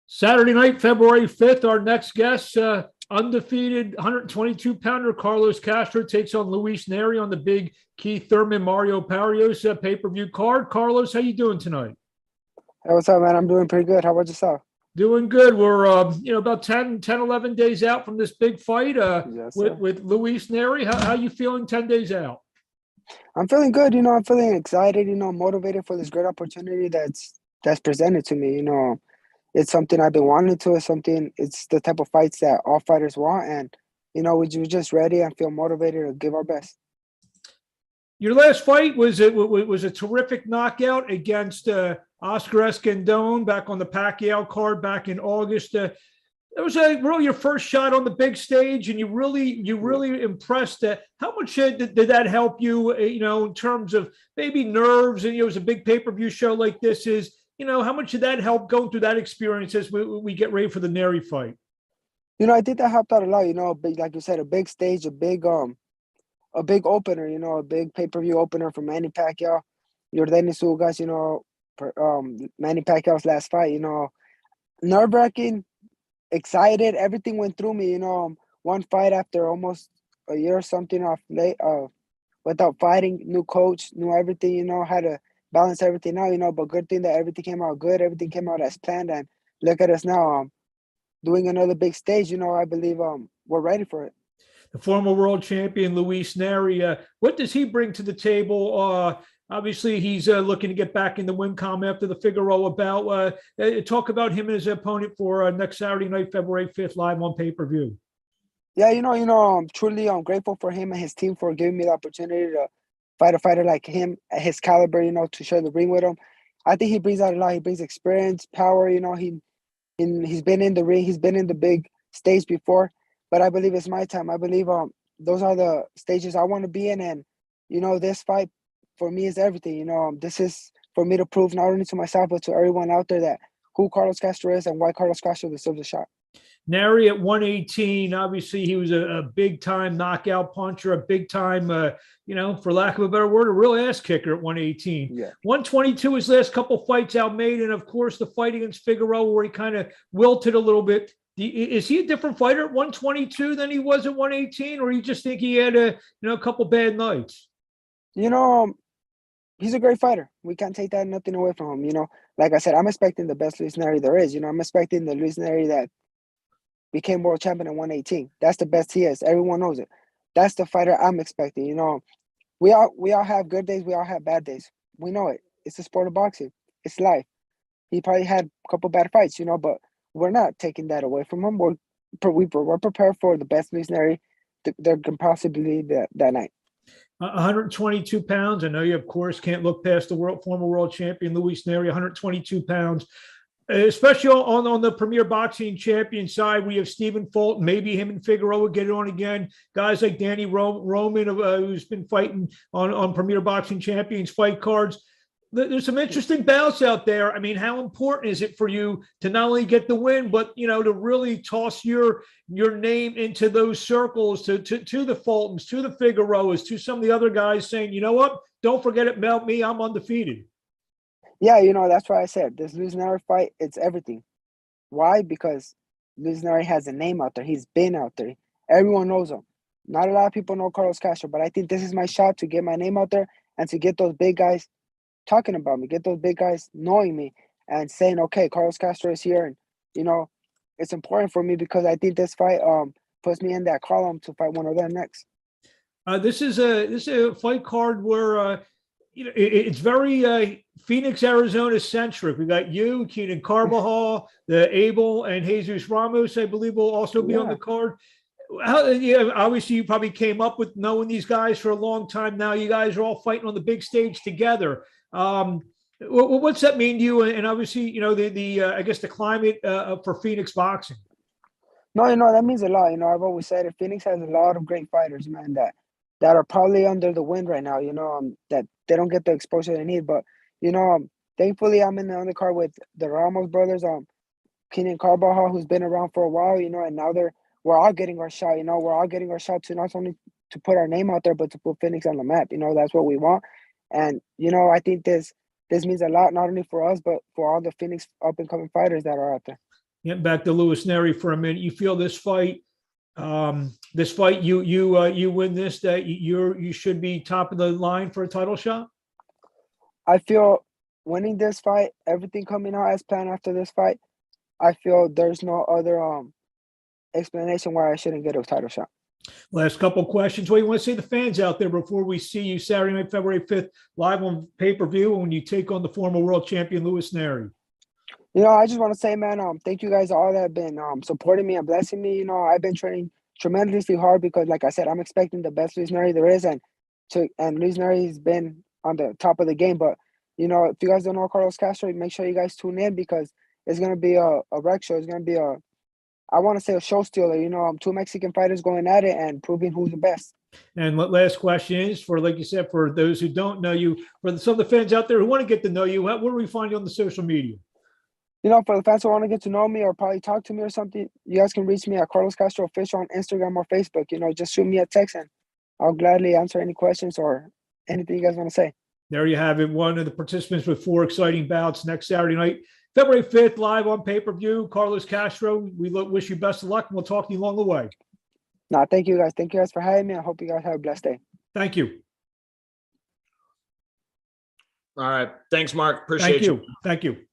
Saturday night, February 5th, our next guest, undefeated 122-pounder Carlos Castro takes on Luis Nery on the big Keith Thurman Mario Barrios pay-per-view card. Carlos, how you doing tonight? Hey, what's up, man? I'm doing pretty good. How about yourself? Doing good. We're about 10, 11 days out from this big fight Yes, with Luis Nery. How you feeling 10 days out? I'm feeling good. I'm feeling excited, motivated for this great opportunity that's presented to me. It's something I've been wanting to. It's the type of fights that all fighters want. And, we're just ready and feel motivated to give our best. Your last fight was a terrific knockout against Oscar Escandón back on the Pacquiao card back in August. That was really your first shot on the big stage, and you really impressed. How much did that help you? In terms of maybe nerves, and it was a big pay-per-view show like this. How much did that help going through that experience as we get ready for the Nery fight? I think that helped out a lot. Like you said, a big stage, a big opener. A big pay-per-view opener for Manny Pacquiao, Yordenis Ugas. Manny Pacquiao's last fight. Nerve-wracking, excited. Everything went through me. One fight after almost a year or something off late, without fighting, new coach, new everything. How to balance everything out. But good thing that everything came out good. Everything came out as planned, and look at us now, doing another big stage. I believe we're ready for it. The former world champion Luis Nery, what does he bring to the table? Obviously, he's looking to get back in the win column after the Figueroa bout. Talk about him and his opponent for next Saturday night, February 5th, live on pay-per-view. Yeah, I'm truly grateful for him and his team for giving me the opportunity to fight a fighter like him at his caliber, to share the ring with him. I think he brings out a lot. He brings experience, power. He's been in the ring. He's been in the big stage before. But I believe it's my time. I believe those are the stages I want to be in. And, this fight for me is everything. This is for me to prove not only to myself, but to everyone out there that who Carlos Castro is and why Carlos Castro deserves a shot. Nery at 118, obviously he was a big-time knockout puncher, a big-time, for lack of a better word, a real ass kicker at 118. Yeah. 122, his last couple fights outmade, and of course the fight against Figueroa where he kind of wilted a little bit. Is he a different fighter at 122 than he was at 118, or you just think he had a couple bad nights? He's a great fighter. We can't take nothing away from him. Like I said, I'm expecting the best Luis Nery there is. I'm expecting the Luis Nery that became world champion at 118. That's the best he is. Everyone knows it. That's the fighter I'm expecting. We all have good days. We all have bad days. We know it. It's the sport of boxing. It's life. He probably had a couple bad fights, but we're not taking that away from him. We're prepared for the best Luis Nery there can possibly be that night. 122 pounds. I know you, of course, can't look past the former world champion Luis Nery. 122 pounds. Especially on the Premier Boxing Champion side, we have Stephen Fulton. Maybe him and Figueroa get it on again. Guys like Danny Roman, who's been fighting on Premier Boxing Champions fight cards. There's some interesting bouts out there. I mean, how important is it for you to not only get the win, but to really toss your name into those circles to the Fultons, to the Figueroas, to some of the other guys saying, you know what? Don't forget about me. I'm undefeated. Yeah, that's why I said this Luis Nery fight, it's everything. Why? Because Luis Nery has a name out there. He's been out there. Everyone knows him. Not a lot of people know Carlos Castro, but I think this is my shot to get my name out there and to get those big guys talking about me, get those big guys knowing me and saying, okay, Carlos Castro is here. And, it's important for me because I think this fight puts me in that column to fight one of them next. This is a fight card where it's very Phoenix, Arizona centric. We got you, Keenan Carbajal, the Abel, and Jesus Ramos, I believe, will also be on the card. Obviously, you probably came up with knowing these guys for a long time now. You guys are all fighting on the big stage together. What's that mean to you? And obviously, I guess the climate for Phoenix boxing. No, that means a lot. I've always said it. Phoenix has a lot of great fighters, man, that are probably under the wind right now, that they don't get the exposure they need. But, thankfully I'm in the undercard with the Ramos brothers, Keenan Carbajal, who's been around for a while, and now we're all getting our shot, we're all getting our shot to not only to put our name out there, but to put Phoenix on the map. That's what we want. And, I think this this means a lot, not only for us, but for all the Phoenix up-and-coming fighters that are out there. Getting back to Luis Nery for a minute, you feel this fight, you win this, that you should be top of the line for a title shot? I feel winning this fight, everything coming out as planned after this fight, I feel there's no other explanation why I shouldn't get a title shot. Last couple questions. What do you want to say to the fans out there before we see you Saturday night, February 5th, live on pay-per-view when you take on the former world champion Luis Nery? You know, I just want to say, man, thank you guys all that have been supporting me and blessing me. You know, I've been training tremendously hard because, like I said, I'm expecting the best Luis Nery there is, and Luis Nery has been on the top of the game. But you know, if you guys don't know Carlos Castro, make sure you guys tune in because it's gonna be a wreck show. It's gonna be I want to say a show stealer. You know, two Mexican fighters going at it and proving who's the best. And what last question is for, like you said, for those who don't know you, for some of the fans out there who want to get to know you, where do we find you on the social media? You know, for the fans who want to get to know me or probably talk to me or something, you guys can reach me at Carlos Castro Official on Instagram or Facebook. You know, just shoot me a text and I'll gladly answer any questions or anything you guys want to say. There you have it. One of the participants with 4 exciting bouts next Saturday night, February 5th, live on pay-per-view. Carlos Castro, we wish you best of luck, and we'll talk to you along the way. Nah, thank you guys. Thank you guys for having me. I hope you guys have a blessed day. Thank you. All right. Thanks, Mark. Appreciate you. Thank you.